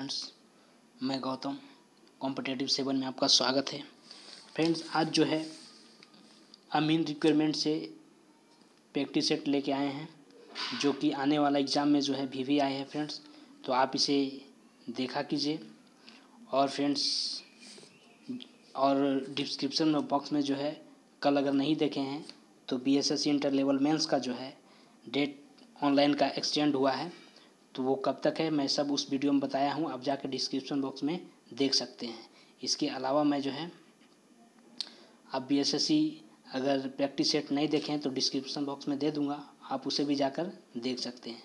Friends, मैं Gautam competitive 7 में आपका स्वागत है। फ्रेंड्स, आज जो है अमीन रिक्वायरमेंट से प्रैक्टिस सेट लेके आए हैं, जो कि आने वाला एग्ज़ाम में जो है वीवी आए हैं फ्रेंड्स। तो आप इसे देखा कीजिए और फ्रेंड्स और डिस्क्रिप्शन बॉक्स में जो है कल अगर नहीं देखे हैं तो बीएसएससी इंटर लेवल मेंस का जो है डेट ऑनलाइन का एक्सटेंड हुआ है, तो वो कब तक है मैं सब उस वीडियो में बताया हूँ, आप जाकर डिस्क्रिप्शन बॉक्स में देख सकते हैं। इसके अलावा मैं जो है आप बीएसएससी अगर प्रैक्टिस सेट नहीं देखें तो डिस्क्रिप्शन बॉक्स में दे दूँगा, आप उसे भी जाकर देख सकते हैं।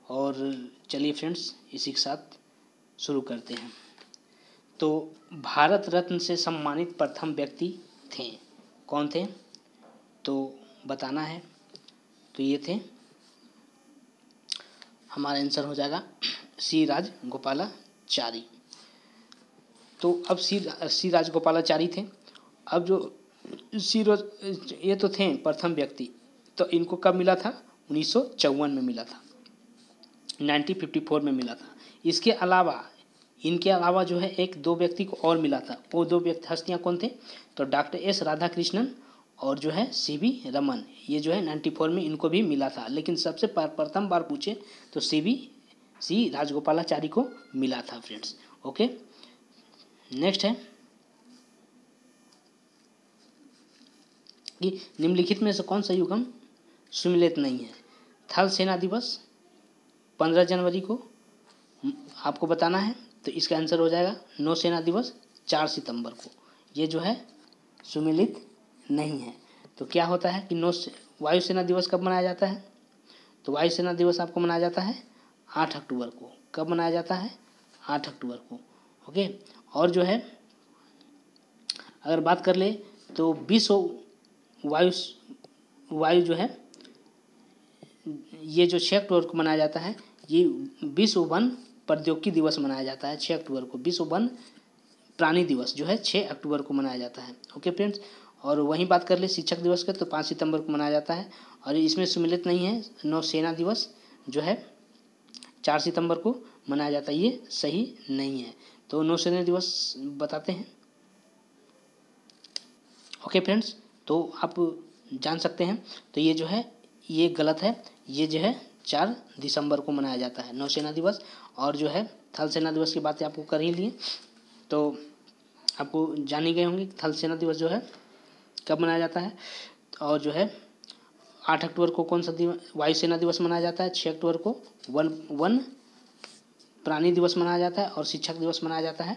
और चलिए फ्रेंड्स, इसी के साथ शुरू करते हैं। तो भारत रत्न से सम्मानित प्रथम व्यक्ति थे, कौन थे तो बताना है। तो ये थे, हमारा आंसर हो जाएगा सी राजगोपालाचारी। तो अब सी राजगोपालाचारी थे। अब जो ये तो थे प्रथम व्यक्ति, तो इनको कब मिला था? 1954 में मिला था, 1954 में मिला था। इसके अलावा इनके अलावा जो है एक दो व्यक्ति को और मिला था। वो दो व्यक्ति हस्तियाँ कौन थे? तो डॉक्टर एस राधाकृष्णन और जो है सीवी रमन। ये जो है 94 में इनको भी मिला था, लेकिन सबसे प्रथम बार पूछे तो सी राजगोपालाचारी को मिला था फ्रेंड्स। ओके, नेक्स्ट है कि निम्नलिखित में से कौन सा युग्म सुमेलित नहीं है? थल सेना दिवस 15 जनवरी को आपको बताना है, तो इसका आंसर हो जाएगा नौसेना दिवस 4 सितंबर को। ये जो है सुमेलित नहीं है। तो क्या होता है कि वायुसेना दिवस कब मनाया जाता है? तो वायुसेना दिवस आपको मनाया जाता है 8 अक्टूबर को। कब मनाया जाता है? 8 अक्टूबर को। ओके, और जो है अगर बात कर ले तो विश्व वायु जो है ये जो 6 अक्टूबर को मनाया जाता है, ये विश्व वन प्रौद्योगिकी दिवस मनाया जाता है 6 अक्टूबर को। विश्व वन प्राणी दिवस जो है 6 अक्टूबर को मनाया जाता है। ओके फ्रेंड्स, और वहीं बात कर ले शिक्षक दिवस का, तो 5 सितंबर को मनाया जाता है। और इसमें सम्मिलित नहीं है नौसेना दिवस जो है 4 सितंबर को मनाया जाता है, ये सही नहीं है। तो नौसेना दिवस बताते हैं। ओके फ्रेंड्स, तो आप जान सकते हैं, तो ये जो है ये गलत है। ये जो है 4 दिसंबर को मनाया जाता है नौसेना दिवस। और जो है थल सेना दिवस की बातें आपको कर ही लिए, तो आपको जान ही गए होंगे थल सेना दिवस जो है कब मनाया जाता है। और जो है 8 अक्टूबर को कौन सा दिवस वायुसेना दिवस मनाया जाता है। 6 अक्टूबर को वन प्राणी दिवस मनाया जाता है। और शिक्षक दिवस मनाया जाता है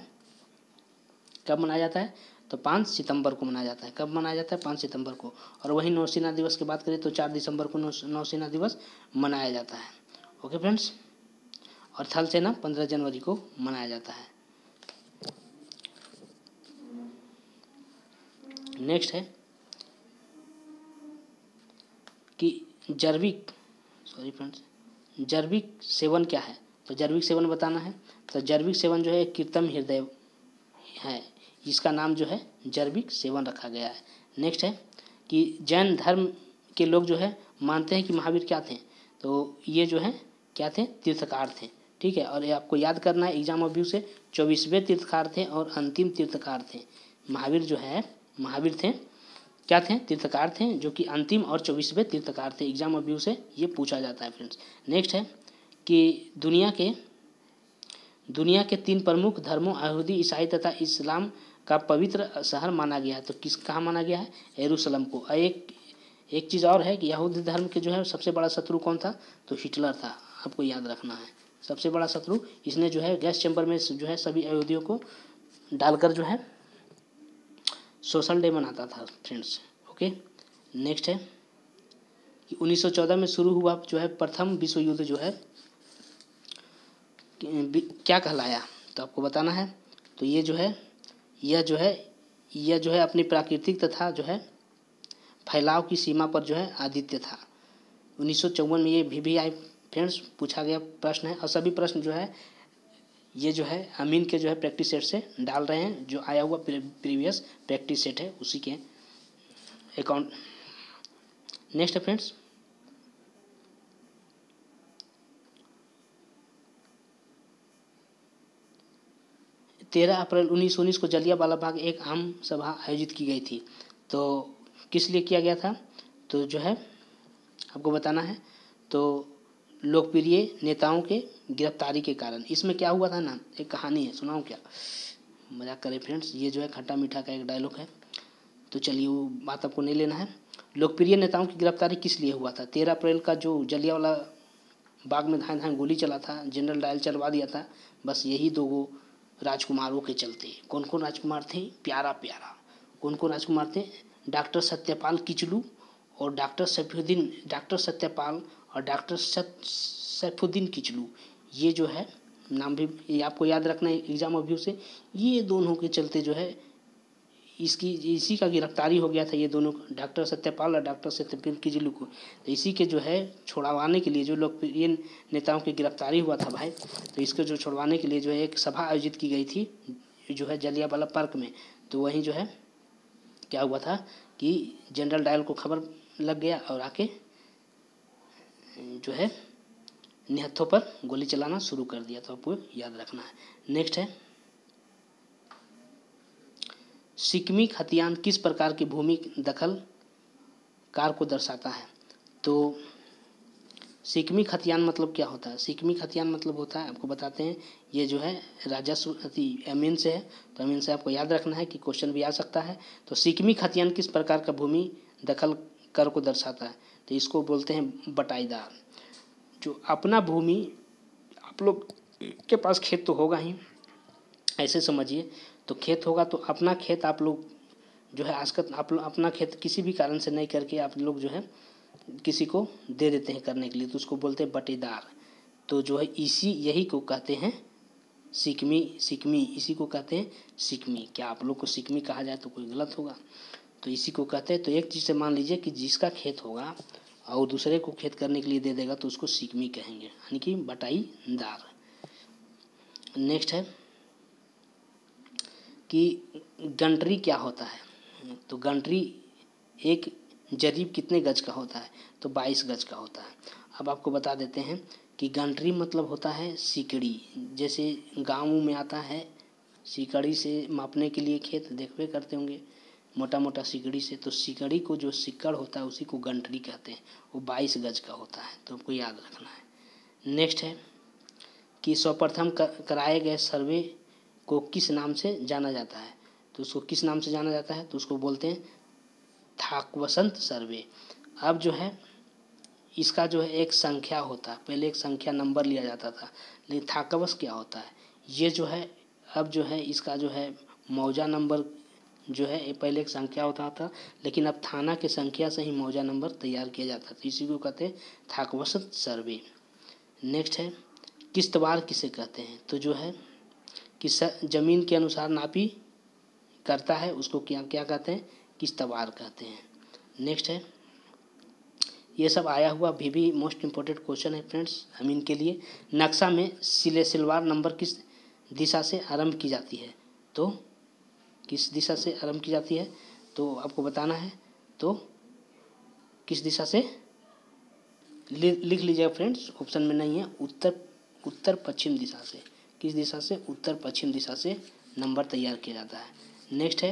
कब मनाया जाता है? तो 5 सितंबर को मनाया जाता है। कब मनाया जाता है? 5 सितंबर को। और वहीं नौसेना दिवस की बात करें तो 4 दिसंबर को नौसेना दिवस मनाया जाता है। ओके फ्रेंड्स, और थल सेना 15 जनवरी को मनाया जाता है। नेक्स्ट है कि जैविक सेवन क्या है? तो जैविक सेवन बताना है। तो जैविक सेवन जो है कृत्रिम हृदय है, इसका नाम जो है जैविक सेवन रखा गया है। नेक्स्ट है कि जैन धर्म के लोग जो है मानते हैं कि महावीर क्या थे? तो ये जो है क्या थे? तीर्थकार थे। ठीक है, और ये आपको याद करना है एग्जाम ऑफ व्यू से। 24वें तीर्थकार थे और अंतिम तीर्थकार थे। महावीर जो है महावीर थे, क्या थे? तीर्थकार थे, जो कि अंतिम और 24वें तीर्थकार थे। एग्जाम ऑफ व्यू से ये पूछा जाता है फ्रेंड्स। नेक्स्ट है कि दुनिया के 3 प्रमुख धर्मों यहूदी, ईसाई तथा इस्लाम का पवित्र शहर माना गया है। तो कहाँ माना गया है? यरूशलेम को। एक चीज़ और है कि यहूदी धर्म के जो है सबसे बड़ा शत्रु कौन था? तो हिटलर था, आपको याद रखना है। सबसे बड़ा शत्रु इसने जो है गैस चैम्बर में जो है सभी यहूदियों को डालकर जो है सोशल डे मनाता था फ्रेंड्स। ओके, नेक्स्ट है कि 1914 में शुरू हुआ जो है प्रथम विश्व युद्ध जो है क्या कहलाया? तो आपको बताना है। तो यह जो है अपनी प्राकृतिक तथा जो है फैलाव की सीमा पर जो है आदित्य था। 1954 में ये भी आई फ्रेंड्स, पूछा गया प्रश्न है। और सभी प्रश्न जो है ये जो है अमीन के जो है प्रैक्टिस सेट से डाल रहे हैं, जो आया हुआ प्रीवियस प्रैक्टिस सेट है उसी के अकाउंट। नेक्स्ट है फ्रेंड्स 13 अप्रैल 1919 को जलियांवाला बाग एक आम सभा आयोजित की गई थी। तो किस लिए किया गया था, तो जो है आपको बताना है। तो लोकप्रिय नेताओं के गिरफ्तारी के कारण। इसमें क्या हुआ था ना, एक कहानी है, सुनाऊं क्या, मजाक करें फ्रेंड्स, ये जो है खट्टा मीठा का एक डायलॉग है, तो चलिए वो बात आपको नहीं लेना है। लोकप्रिय नेताओं की गिरफ्तारी किस लिए हुआ था, 13 अप्रैल का जो जलियांवाला बाग में धाए धाए गोली चला था, जनरल डायल चलवा दिया था, बस यही दो राजकुमारों के चलते। कौन कौन राजकुमार थे, प्यारा प्यारा, कौन कौन राजकुमार थे, डॉक्टर सत्यपाल किचलू और डॉक्टर सत्यपाल और डॉक्टर सैफुद्दीन किचलू। ये जो है नाम भी ये आपको याद रखना है एग्जाम अभी से। ये दोनों के चलते जो है इसी का गिरफ्तारी हो गया था, ये दोनों डॉक्टर सत्यपाल और डॉक्टर सत्यपाल किचलू को। तो इसी के जो है छुड़वाने के लिए जो लोकप्रिय नेताओं की गिरफ्तारी हुआ था भाई, तो इसको जो छुड़वाने के लिए जो है एक सभा आयोजित की गई थी जो है जलियांवाला पार्क में। तो वहीं जो है क्या हुआ था कि जनरल डायल को खबर लग गया और आके जो है निहत्थों पर गोली चलाना शुरू कर दिया। तो आपको याद रखना है। नेक्स्ट है, सिक्मी खतियान किस प्रकार की भूमि दखल कार को दर्शाता है। तो सिक्मी खतियान मतलब क्या होता है, सिक्मी खतियान मतलब होता है, आपको बताते हैं, ये जो है राजस्व अमीन से है। तो अमीन से आपको याद रखना है कि क्वेश्चन भी आ सकता है। तो सिक्मी खतियान किस प्रकार का भूमि दखल कर को दर्शाता है, तो इसको बोलते हैं बटाईदार। जो अपना भूमि, आप लोग के पास खेत तो होगा ही, ऐसे समझिए, तो खेत होगा तो अपना खेत आप लोग जो है आजकल आप लोग अपना खेत किसी भी कारण से नहीं करके आप लोग जो है किसी को दे देते हैं करने के लिए, तो उसको बोलते हैं बटेदार। तो जो है यही को कहते हैं सिक्मी, इसी को कहते हैं सिक्मी। क्या आप लोग को सिक्मी कहा जाए तो कोई गलत होगा, तो इसी को कहते हैं। तो एक चीज़ से मान लीजिए कि जिसका खेत होगा और दूसरे को खेत करने के लिए दे देगा तो उसको सिक्मी कहेंगे, यानी कि बटाईदार। नेक्स्ट है कि गंटरी क्या होता है, तो गंटरी एक जरीब कितने गज का होता है, तो 22 गज का होता है। अब आपको बता देते हैं कि गंटरी मतलब होता है सिकड़ी, जैसे गाँव में आता है सिकड़ी से मापने के लिए, खेत देखते करते होंगे मोटा मोटा सिकड़ी से, तो सिकड़ी को जो सिक्कड़ होता है उसी को गंटरी कहते हैं, वो 22 गज का होता है, तो आपको याद रखना है। नेक्स्ट है कि सर्वप्रथम कराए गए सर्वे को किस नाम से जाना जाता है, तो उसको किस नाम से जाना जाता है, तो उसको बोलते हैं थाकवसंत सर्वे। अब जो है इसका जो है एक संख्या होता है, पहले एक संख्या नंबर लिया जाता था, लेकिन थाकवस क्या होता है, ये जो है अब जो है इसका जो है मौजा नंबर जो है पहले एक संख्या होता था, लेकिन अब थाना के संख्या से ही मौजा नंबर तैयार किया जाता था, इसी को कहते हैं थाकवसंत सर्वे। नेक्स्ट है किश्तवाड़ किसे कहते हैं, तो जो है कि जमीन के अनुसार नापी करता है उसको क्या क्या कहते हैं, किश्तवाड़ कहते हैं। नेक्स्ट है, ये सब आया हुआ भी मोस्ट इम्पोर्टेंट क्वेश्चन है फ्रेंड्स अमीन के लिए। नक्शा में सिलसिलेवार नंबर किस दिशा से आरंभ की जाती है, तो किस दिशा से आरंभ की जाती है, तो आपको बताना है, तो किस दिशा से लिख लीजिएगा फ्रेंड्स, ऑप्शन में नहीं है, उत्तर पश्चिम दिशा से। किस दिशा से, उत्तर पश्चिम दिशा से नंबर तैयार किया जाता है। नेक्स्ट है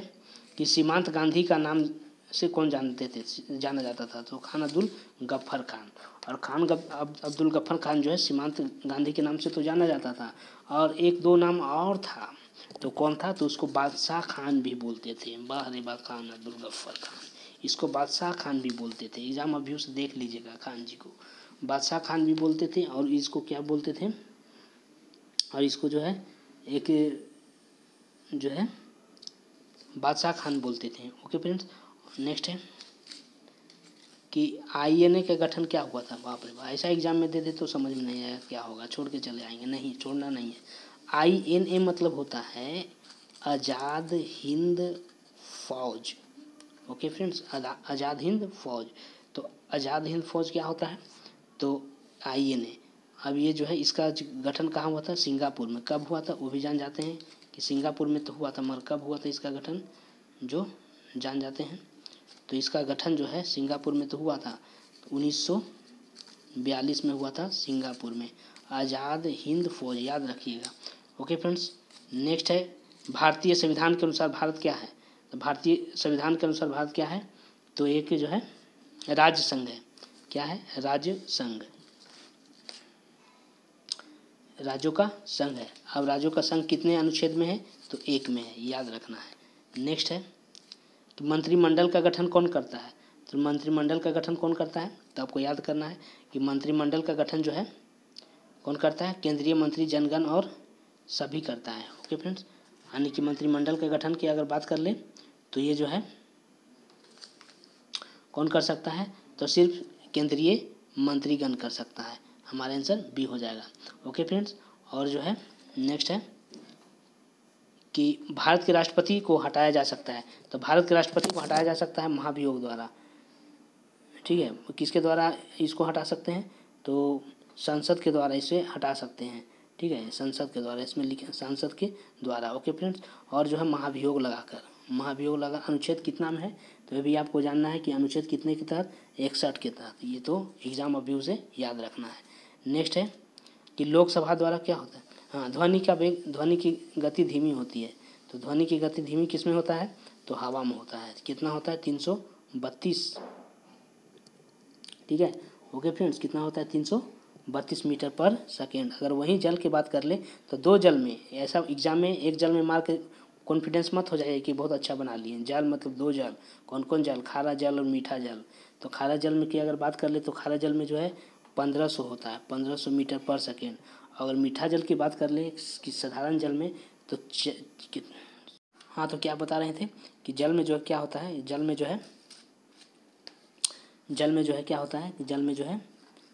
कि सीमांत गांधी का नाम से कौन जाना जाता था, तो खान अब्दुल गफ्फर खान। और अब्दुल गफ्फर खान जो है सीमांत गांधी के नाम से तो जाना जाता था, और एक दो नाम और था, तो कौन था, तो उसको बादशाह खान भी बोलते थे। वाह रे वाह, खान अब्दुल गफ्फर खान, इसको बादशाह खान भी बोलते थे। एग्जाम अभी से देख लीजिएगा, खान जी को बादशाह खान भी बोलते थे, और इसको क्या बोलते थे, और इसको जो है एक जो है बादशाह खान बोलते थे। Okay friends. नेक्स्ट है कि आईएनए का गठन क्या हुआ था, बाप रे बाप, ऐसा एग्जाम में दे दे तो समझ में नहीं आया क्या होगा, छोड़ के चले आएंगे, नहीं छोड़ना नहीं है। आईएनए मतलब होता है आज़ाद हिंद फौज। ओके फ्रेंड्स, आज़ाद हिंद फौज। तो आज़ाद हिंद फौज क्या होता है, तो आईएनए। अब ये जो है इसका गठन कहाँ हुआ था, सिंगापुर में। कब हुआ था वो भी जान जाते हैं कि सिंगापुर में तो हुआ था, मगर कब हुआ था इसका गठन जो जान जाते हैं, तो इसका गठन जो है सिंगापुर में तो हुआ था, 1942 में हुआ था सिंगापुर में, आज़ाद हिंद फौज, याद रखिएगा। Okay friends. नेक्स्ट है भारतीय संविधान के अनुसार भारत क्या है? तो भारतीय संविधान के अनुसार भारत क्या है? तो एक जो है राज्य संघ है। क्या है? राज्य संघ, राज्यों का संघ है। अब राज्यों का संघ कितने अनुच्छेद में है? तो 1 में है, याद रखना है। नेक्स्ट है कि मंत्रिमंडल का गठन कौन करता है? तो मंत्रिमंडल का गठन कौन करता है? तो आपको याद करना है कि मंत्रिमंडल का गठन जो है कौन करता है? केंद्रीय मंत्री, जनगण और सभी करता है। ओके फ्रेंड्स, यानी कि मंत्रिमंडल के गठन की अगर बात कर ले तो ये जो है कौन कर सकता है? तो सिर्फ केंद्रीय मंत्रीगण कर सकता है। हमारा आंसर बी हो जाएगा। ओके फ्रेंड्स, और जो है नेक्स्ट है कि भारत के राष्ट्रपति को हटाया जा सकता है। तो भारत के राष्ट्रपति को हटाया जा सकता है महाभियोग द्वारा। ठीक है, किसके द्वारा इसको हटा सकते हैं? तो संसद के द्वारा इसे हटा सकते हैं। ठीक है, संसद के द्वारा, इसमें लिखे संसद के द्वारा। ओके फ्रेंड्स, और जो है महाभियोग लगाकर, महाभियोग लगा अनुच्छेद कितना में है? तो ये भी आपको जानना है कि अनुच्छेद कितने के तहत? 61 के तहत। ये तो एग्जाम अभी से याद रखना है। नेक्स्ट है कि लोकसभा द्वारा क्या होता है? हाँ, ध्वनि का वेग, ध्वनि की गति धीमी होती है। तो ध्वनि की गति धीमी किस में होता है? तो हवा में होता है। कितना होता है? 332। ठीक है, ओके फ्रेंड्स, कितना होता है? 332 मीटर पर सेकेंड। अगर वहीं जल की बात कर ले तो 2 जल में, ऐसा एग्जाम में एक जल में मार के कॉन्फिडेंस मत हो जाए कि बहुत अच्छा बना लिए। जल मतलब 2 जल, कौन कौन जल? खारा जल और मीठा जल। तो खारा जल में की अगर बात कर ले तो खारा जल में जो है 1500 होता है, 1500 मीटर पर सेकेंड। अगर मीठा जल की बात कर ले कि साधारण जल में तो हाँ, तो क्या बता रहे थे कि जल में जो है क्या होता है? जल में जो है क्या होता है? जल में जो है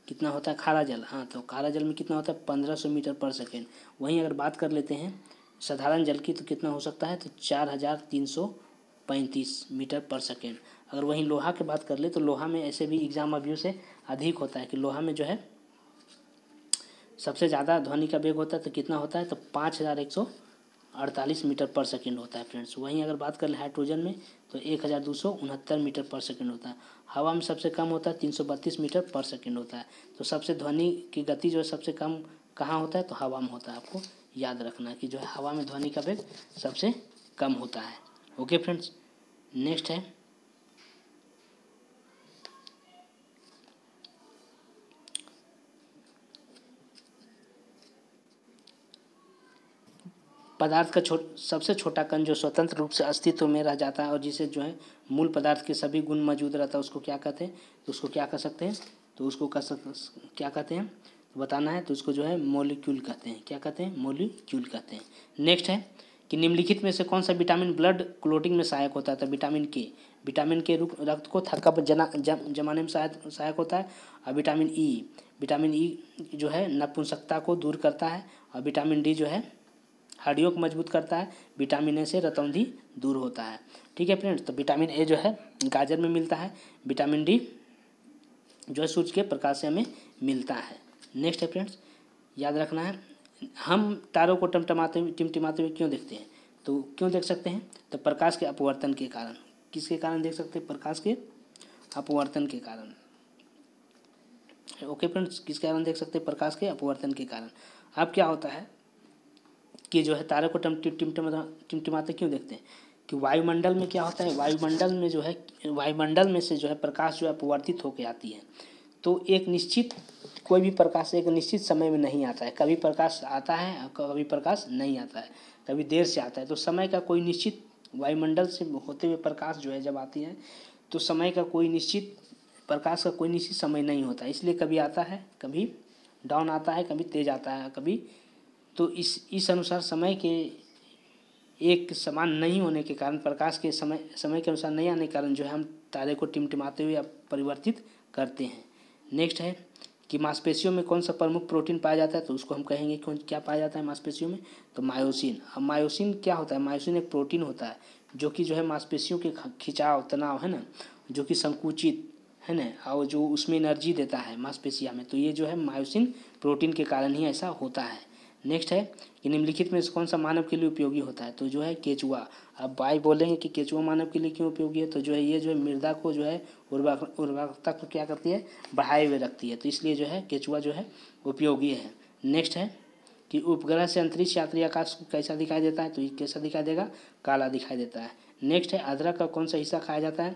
कितना होता है? खारा जल। हाँ, तो खारा जल में कितना होता है? 1500 मीटर पर सेकेंड। वहीं अगर बात कर लेते हैं साधारण जल की तो कितना हो सकता है? तो 4335 मीटर पर सेकेंड। अगर वहीं लोहा की बात कर ले तो लोहा में ऐसे भी एग्जाम अभी से अधिक होता है कि लोहा में जो है सबसे ज़्यादा ध्वनि का वेग होता है। तो कितना होता है? तो 5148 मीटर पर सेकेंड होता है फ्रेंड्स। वहीं अगर बात कर ले हाइड्रोजन में तो 1269 मीटर पर सेकेंड होता है। हवा में सबसे कम होता है 332 मीटर पर सेकेंड होता है। तो सबसे ध्वनि की गति जो है सबसे कम कहाँ होता है? तो हवा में होता है। आपको याद रखना है कि जो है हवा में ध्वनि का वेग सबसे कम होता है। ओके फ्रेंड्स, नेक्स्ट है पदार्थ का सबसे छोटा कण जो स्वतंत्र रूप से अस्तित्व में रह जाता है और जिसे जो है मूल पदार्थ के सभी गुण मौजूद रहता है, उसको क्या कहते हैं? तो उसको क्या कर सकते हैं? तो उसको क्या कहते हैं? तो बताना है। तो उसको जो है मॉलिक्यूल कहते हैं। क्या कहते हैं? मॉलिक्यूल कहते हैं। नेक्स्ट है कि निम्नलिखित में से कौन सा विटामिन ब्लड क्लोटिंग में सहायक होता है? तो विटामिन के। विटामिन के रक्त को थक्का जमाने में सहायक होता है। और विटामिन ई जो है नपुंसकता को दूर करता है। और विटामिन डी जो है हड्डियों को मजबूत करता है। विटामिन ए से रतौंधी दूर होता है। ठीक है फ्रेंड्स, तो विटामिन ए जो है गाजर में मिलता है। विटामिन डी जो है सूर्य के प्रकाश से हमें मिलता है। नेक्स्ट है फ्रेंड्स, याद रखना है हम तारों को टिमटिमाते हुए क्यों देखते हैं? तो क्यों देख सकते हैं? तो प्रकाश के अपवर्तन के कारण। किसके कारण देख सकते हैं? प्रकाश के अपवर्तन के कारण। ओके फ्रेंड्स, किसके कारण देख सकते हैं? प्रकाश के अपवर्तन के कारण। अब क्या होता है कि जो है तारे को टिमटिमाते क्यों देखते हैं? कि वायुमंडल में क्या होता है? वायुमंडल में जो है वायुमंडल में से जो है प्रकाश जो है अपवर्तित होकर आती है। तो एक निश्चित कोई भी प्रकाश एक निश्चित समय में नहीं आता है। कभी प्रकाश आता है, कभी प्रकाश नहीं आता है, कभी देर से आता है। तो समय का कोई निश्चित वायुमंडल से होते हुए प्रकाश जो है जब आती है तो समय का कोई निश्चित प्रकाश का कोई निश्चित समय नहीं होता। इसलिए कभी आता है, कभी डाउन आता है, कभी तेज आता है, कभी। तो इस अनुसार समय के एक समान नहीं होने के कारण प्रकाश के समय के अनुसार नहीं आने के कारण जो है हम तारे को टिमटिमाते हुए परिवर्तित करते हैं। नेक्स्ट है कि मांसपेशियों में कौन सा प्रमुख प्रोटीन पाया जाता है? तो उसको हम कहेंगे क्या पाया जाता है मांसपेशियों में? तो मायोसिन। अब मायोसिन क्या होता है? मायोसिन एक प्रोटीन होता है जो कि जो है मांसपेशियों के खिंचाव तनाव है ना, जो कि संकुचित है ना, और जो उसमें एनर्जी देता है मांसपेशिया में। तो ये जो है मायोसिन प्रोटीन के कारण ही ऐसा होता है। नेक्स्ट है कि निम्नलिखित में से कौन सा मानव के लिए उपयोगी होता है? तो जो है केचुआ। अब भाई बोलेंगे कि केचुआ मानव के लिए क्यों उपयोगी है? तो जो है ये जो है मृदा को जो है उर्वरकता को क्या करती है? बढ़ाए हुए रखती है। तो इसलिए जो है केचुआ जो है उपयोगी है। नेक्स्ट है कि उपग्रह से अंतरिक्ष यात्री आकाश को कैसा दिखाई देता है, तो ये कैसा दिखाई देगा, काला दिखाई देता है। नेक्स्ट है अदरक का कौन सा हिस्सा खाया जाता है,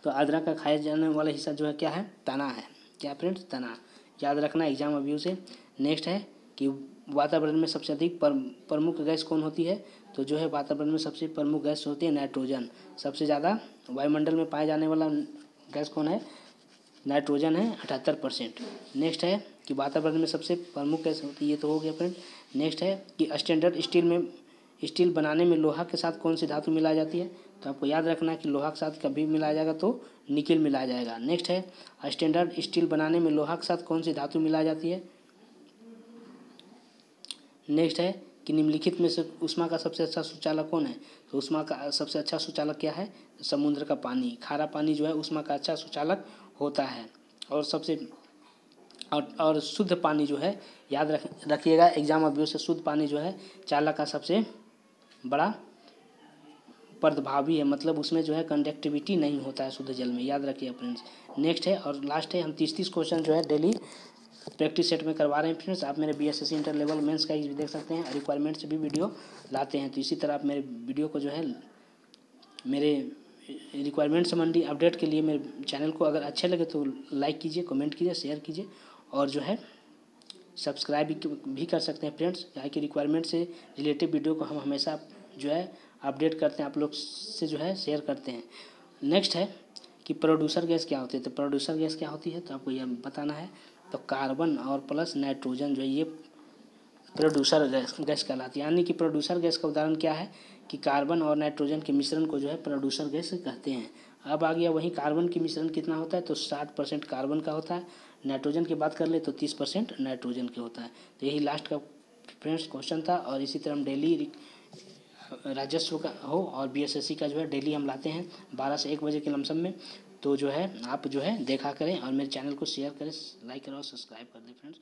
तो अदरक का खाया जाने वाला हिस्सा जो है क्या है, तना है। क्या फ्रेंड्स, तना, याद रखना एग्जाम अभी से। नेक्स्ट है कि वातावरण में सबसे अधिक प्रमुख गैस कौन होती है, तो जो है वातावरण में सबसे प्रमुख गैस होती है नाइट्रोजन। सबसे ज़्यादा वायुमंडल में पाए जाने वाला गैस कौन है, नाइट्रोजन है 78%। नेक्स्ट है कि वातावरण में सबसे प्रमुख गैस होती है, ये तो हो गया फ्रेंड। नेक्स्ट है कि स्टैंडर्ड स्टील बनाने में लोहा के साथ कौन सी धातु मिलाई जाती है, तो आपको याद रखना है कि लोहा के साथ कभी मिलाया जाएगा तो निकेल मिलाया जाएगा। नेक्स्ट है स्टैंडर्ड स्टील बनाने में लोहा के साथ कौन सी धातु मिलाई जाती है। नेक्स्ट है कि निम्नलिखित में से ऊष्मा का सबसे अच्छा सुचालक कौन है, तो ऊष्मा का सबसे अच्छा सुचालक क्या है, समुद्र का पानी, खारा पानी जो है ऊष्मा का अच्छा सुचालक होता है। और सबसे और शुद्ध पानी जो है, याद रखिएगा एग्जाम अभी से, शुद्ध पानी जो है चालक का सबसे बड़ा प्रभावी है, मतलब उसमें जो है कंडक्टिविटी नहीं होता है शुद्ध जल में, याद रखिए फ्रेंड्स। नेक्स्ट है और लास्ट है, हम 30 क्वेश्चन जो है डेली प्रैक्टिस सेट में करवा रहे हैं फ्रेंड्स। आप मेरे BSSC इंटर लेवल मेंस का भी देख सकते हैं, रिक्वायरमेंट से भी वीडियो लाते हैं। तो इसी तरह आप मेरे वीडियो को जो है मेरे रिक्वायरमेंट संबंधी अपडेट के लिए मेरे चैनल को अगर अच्छे लगे तो लाइक कीजिए, कमेंट कीजिए, शेयर कीजिए और जो है सब्सक्राइब भी कर सकते हैं फ्रेंड्स। यहाँ की रिक्वायरमेंट से रिलेटेड वीडियो को हम हमेशा जो है अपडेट करते हैं, आप लोग से जो है शेयर करते हैं। नेक्स्ट है कि प्रोड्यूसर गैस क्या होती है, तो प्रोड्यूसर गैस क्या होती है, तो आपको यह बताना है। तो कार्बन और प्लस नाइट्रोजन जो है ये प्रोड्यूसर गैस कहलाती है। यानी कि प्रोड्यूसर गैस का उदाहरण क्या है कि कार्बन और नाइट्रोजन के मिश्रण को जो है प्रोड्यूसर गैस कहते हैं। अब आ गया वहीं कार्बन की मिश्रण कितना होता है, तो 60% कार्बन का होता है। नाइट्रोजन की बात कर ले तो 30% नाइट्रोजन के होता है। तो यही लास्ट का फ्रेंड्स क्वेश्चन था। और इसी तरह हम डेली राजस्व का हो और BSSC का जो है डेली हम लाते हैं 12 से 1 बजे के लमसम में। तो जो है आप जो है देखा करें और मेरे चैनल को शेयर करें, लाइक करें और सब्सक्राइब कर दें फ्रेंड्स।